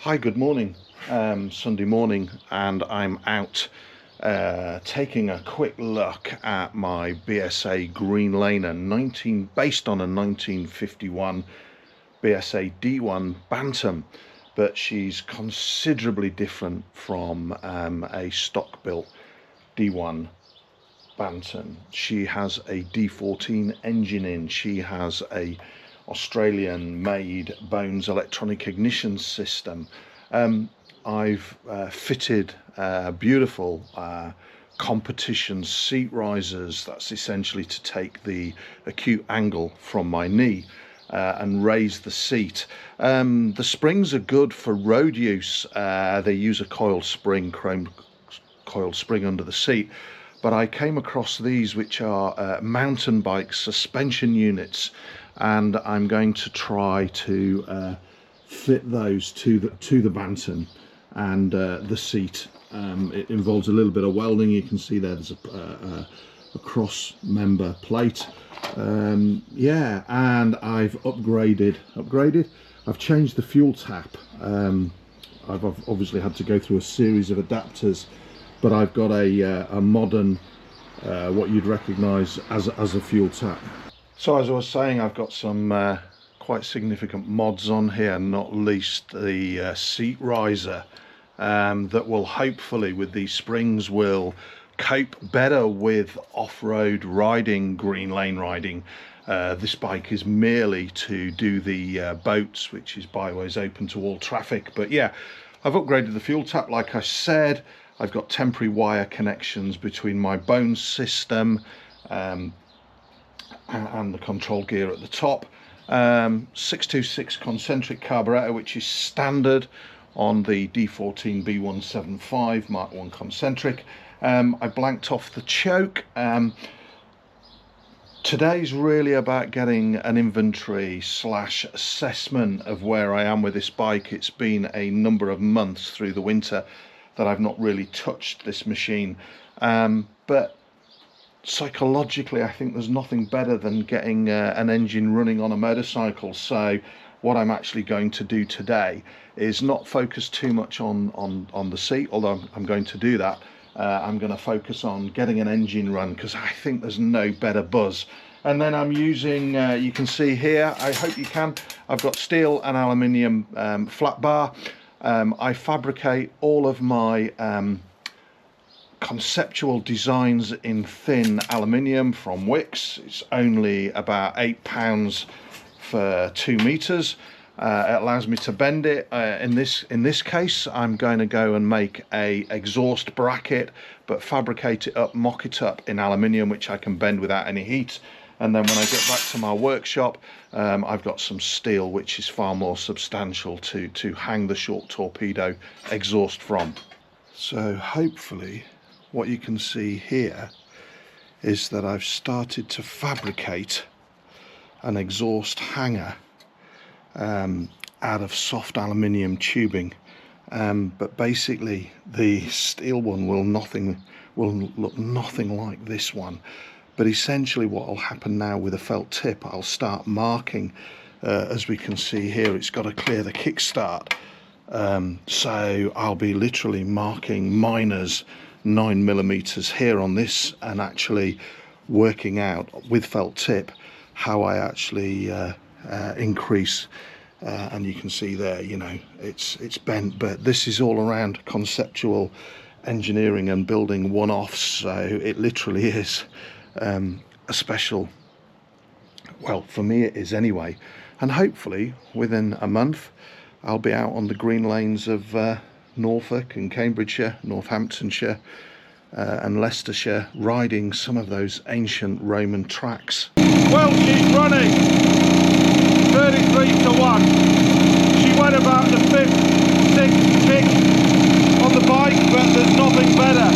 Hi, good morning. Sunday morning, and I'm out taking a quick look at my BSA Green Laner based on a 1951 BSA D1 Bantam, but she's considerably different from a stock built D1 Bantam. She has a D14 engine in. She has a Australian made Bones electronic ignition system. I've fitted beautiful competition seat risers. That's essentially to take the acute angle from my knee and raise the seat. The springs are good for road use. They use a coiled spring, chrome coiled spring under the seat. But I came across these, which are mountain bike suspension units, and I'm going to try to fit those to the Bantam and the seat. It involves a little bit of welding. You can see there's a cross member plate. Yeah, and I've upgraded. I've changed the fuel tap. I've obviously had to go through a series of adapters, but I've got a modern, what you'd recognise as a fuel tap. So as I was saying, I've got some quite significant mods on here, not least the seat riser that will hopefully, with these springs, will cope better with off-road riding, green lane riding. This bike is merely to do the boats, which is byways open to all traffic. But yeah, I've upgraded the fuel tap, like I said. I've got temporary wire connections between my Bones system and the control gear at the top. 626 concentric carburetor, which is standard on the D14 B175 Mark 1 concentric. I blanked off the choke. Today's really about getting an inventory / assessment of where I am with this bike. It's been a number of months through the winter that I've not really touched this machine, but psychologically I think there's nothing better than getting an engine running on a motorcycle. So what I'm actually going to do today is not focus too much on the seat, although I'm going to do that. I'm going to focus on getting an engine run, because I think there's no better buzz. And then I'm using, you can see here, I hope you can, I've got steel and aluminium flat bar. I fabricate all of my conceptual designs in thin aluminium from Wicks. It's only about £8 for 2 meters. It allows me to bend it. In this case, I'm going to go and make a exhaust bracket, but fabricate it up, mock it up in aluminium, which I can bend without any heat. And then when I get back to my workshop, I've got some steel, which is far more substantial to hang the short torpedo exhaust from. So hopefully what you can see here is that I've started to fabricate an exhaust hanger out of soft aluminium tubing, but basically the steel one will look nothing like this one. But essentially what will happen now with a felt tip, I'll start marking, as we can see here, it's got to clear the kickstart. So I'll be literally marking minors 9mm here on this, and actually working out with felt tip how I actually increase. And you can see there, you know, it's bent, but this is all around conceptual engineering and building one-offs. So it literally is a special, well, for me it is anyway. And hopefully within a month I'll be out on the green lanes of Norfolk and Cambridgeshire, Northamptonshire and Leicestershire, riding some of those ancient Roman tracks. Well, she's running 33 to 1. She went about the 5th, 6th kick on the bike, but there's nothing better